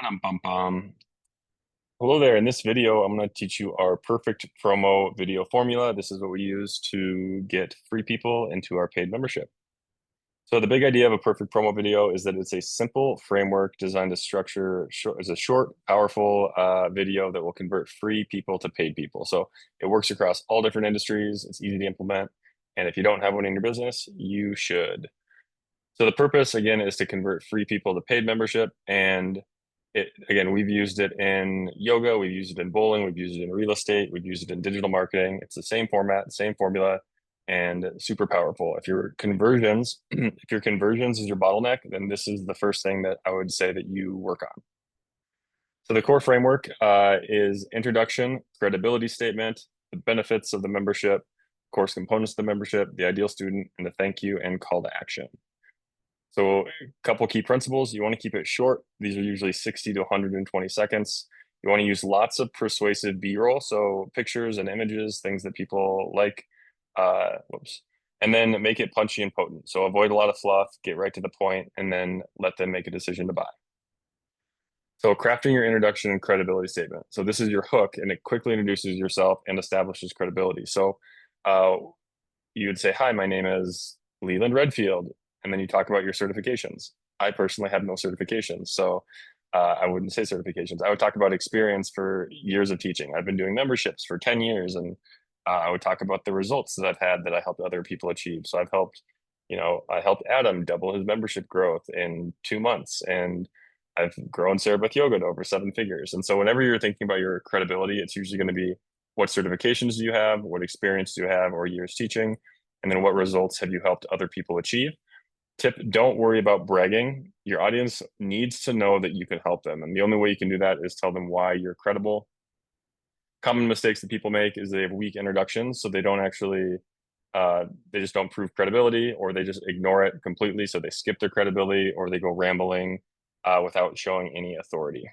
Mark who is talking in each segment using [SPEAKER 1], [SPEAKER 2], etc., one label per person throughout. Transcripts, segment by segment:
[SPEAKER 1] Bum. Hello there. In this video, I'm going to teach you our perfect promo video formula. This is what we use to get free people into our paid membership. So the big idea of a perfect promo video is that it's a simple framework designed to structure as a short, powerful video that will convert free people to paid people. So it works across all different industries. It's easy to implement. And if you don't have one in your business, you should. So the purpose again is to convert free people to paid membership. And again, we've used it in yoga, we've used it in bowling, we've used it in real estate, we've used it in digital marketing. It's the same format, same formula, and super powerful. If your conversions, if your conversions is your bottleneck, then this is the first thing that I would say that you work on. So the core framework is introduction, credibility statement, the benefits of the membership, course components of the membership, the ideal student, and the thank you and call to action. So a couple key principles, you want to keep it short. These are usually 60 to 120 seconds. You want to use lots of persuasive B-roll, so pictures and images, things that people like. And then make it punchy and potent. So avoid a lot of fluff, get right to the point, and then let them make a decision to buy. So crafting your introduction and credibility statement. So this is your hook, and it quickly introduces yourself and establishes credibility. So you would say, hi, my name is Leland Redfield. And then you talk about your certifications. I personally have no certifications, so I wouldn't say certifications. I would talk about experience for years of teaching. I've been doing memberships for 10 years, and I would talk about the results that I've had that I helped other people achieve. So I helped Adam double his membership growth in 2 months, and I've grown Cerebeth Yoga to over 7 figures. And so whenever you're thinking about your credibility, it's usually going to be what certifications do you have, what experience do you have, or years teaching, and then what results have you helped other people achieve. Tip, don't worry about bragging. Your audience needs to know that you can help them. And the only way you can do that is tell them why you're credible. Common mistakes that people make is they have weak introductions. So they don't actually, they just don't prove credibility, or they just ignore it completely. So they skip their credibility, or they go rambling without showing any authority.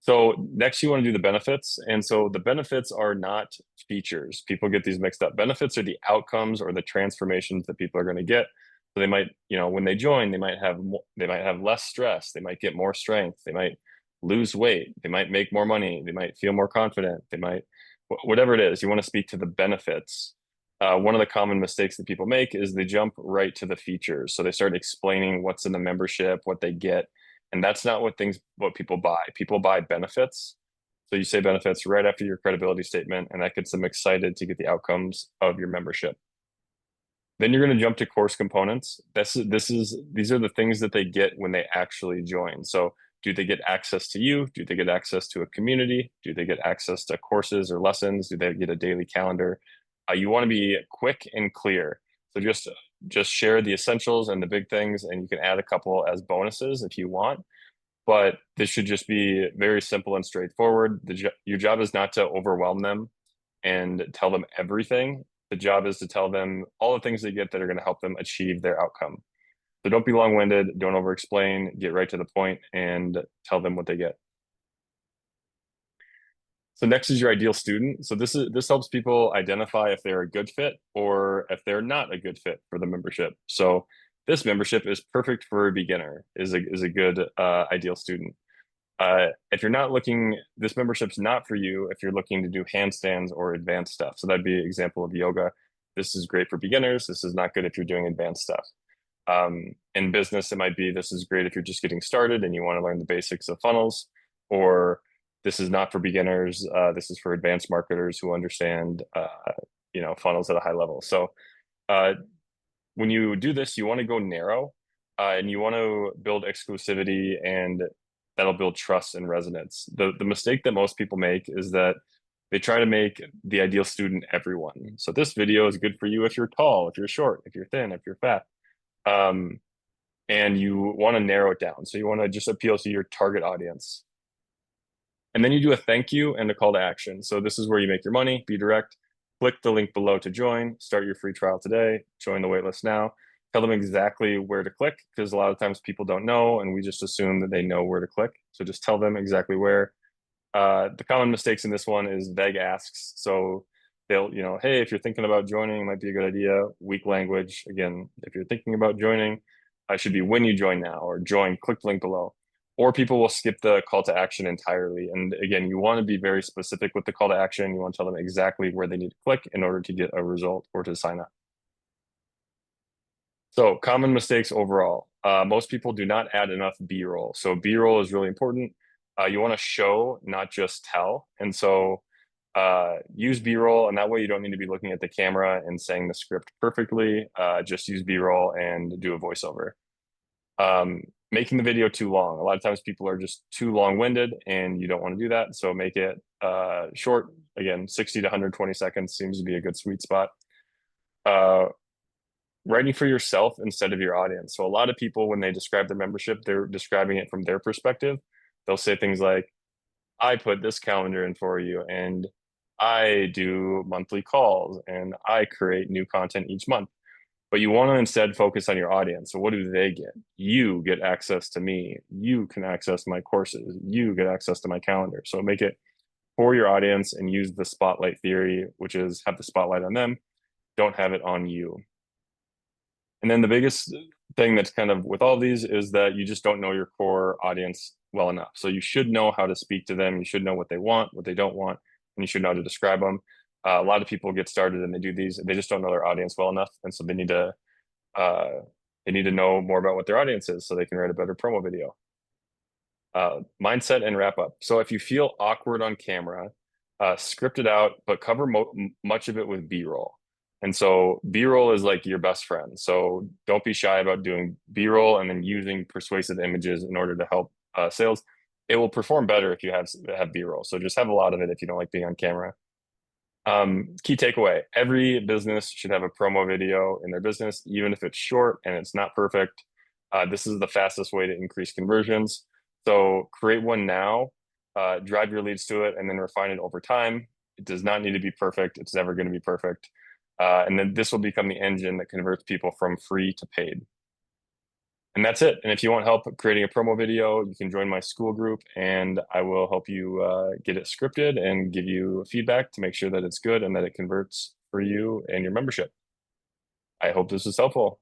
[SPEAKER 1] So next you want to do the benefits. And so the benefits are not features. People get these mixed up. Benefits are the outcomes or the transformations that people are going to get. So they might, when they join, they might have less stress, they might get more strength, they might lose weight, they might make more money, they might feel more confident, they might, whatever it is, you want to speak to the benefits. One of the common mistakes that people make is they jump right to the features. So they start explaining what's in the membership, what they get, and that's not what people buy. People buy benefits. So you say benefits right after your credibility statement, and that gets them excited to get the outcomes of your membership. Then you're going to jump to course components. These are the things that they get when they actually join. So do they get access to you? Do they get access to a community? Do they get access to courses or lessons? Do they get a daily calendar? You want to be quick and clear. So just share the essentials and the big things, and you can add a couple as bonuses if you want. But this should just be very simple and straightforward. Your job is not to overwhelm them and tell them everything. The job is to tell them all the things they get that are going to help them achieve their outcome. So don't be long-winded, don't over-explain, get right to the point and tell them what they get. So next is your ideal student. So this helps people identify if they're a good fit or if they're not a good fit for the membership. So this membership is perfect for a beginner, is a good ideal student. If you're not looking, this membership's not for you if you're looking to do handstands or advanced stuff. So that'd be an example of yoga. This is great for beginners. This is not good if you're doing advanced stuff. In business, it might be this is great if you're just getting started and you want to learn the basics of funnels, or this is not for beginners. This is for advanced marketers who understand, funnels at a high level. So when you do this, you want to go narrow, and you want to build exclusivity, and that'll build trust and resonance. The mistake that most people make is that they try to make the ideal student everyone. So this video is good for you if you're tall, if you're short, if you're thin, if you're fat. And you want to narrow it down. So you want to just appeal to your target audience. And then you do a thank you and a call to action. So this is where you make your money, be direct. Click the link below to join, start your free trial today, join the waitlist now. Tell them exactly where to click, because a lot of times people don't know and we just assume that they know where to click. So just tell them exactly where. The common mistakes in this one is vague asks. So they'll, hey, if you're thinking about joining, it might be a good idea. Weak language. Again, if you're thinking about joining, I should be when you join now, or join, click the link below. or people will skip the call to action entirely. And again, you want to be very specific with the call to action. You want to tell them exactly where they need to click in order to get a result or to sign up. So common mistakes overall. Most people do not add enough B-roll. So B-roll is really important. You want to show, not just tell. And so use B-roll, and that way you don't need to be looking at the camera and saying the script perfectly. Just use B-roll and do a voiceover. Making the video too long. A lot of times people are just too long-winded, and you don't want to do that. So make it short. Again, 60 to 120 seconds seems to be a good sweet spot. Uh, Writing for yourself instead of your audience. So a lot of people, when they describe their membership, they're describing it from their perspective. They'll say things like, I put this calendar in for you, and I do monthly calls, and I create new content each month. But you want to instead focus on your audience. So what do they get? You get access to me. You can access my courses. You get access to my calendar. So make it for your audience and use the spotlight theory, which is have the spotlight on them, don't have it on you. And then the biggest thing that's kind of with all these is that you just don't know your core audience well enough. So you should know how to speak to them. You should know what they want, what they don't want, and you should know how to describe them. A lot of people get started and they do these, they just don't know their audience well enough, and so uh, they need to know more about what their audience is so they can write a better promo video. Mindset and wrap up. So if you feel awkward on camera, script it out, but cover much of it with B-roll. And so B-roll is like your best friend. So don't be shy about doing B-roll and then using persuasive images in order to help sales. It will perform better if you have B-roll. So just have a lot of it if you don't like being on camera. Key takeaway, every business should have a promo video in their business, even if it's short and it's not perfect. This is the fastest way to increase conversions. So create one now, drive your leads to it, and then refine it over time. It does not need to be perfect. It's never going to be perfect. And then this will become the engine that converts people from free to paid. And that's it. And if you want help creating a promo video, you can join my school group and I will help you get it scripted and give you feedback to make sure that it's good and that it converts for you and your membership. I hope this was helpful.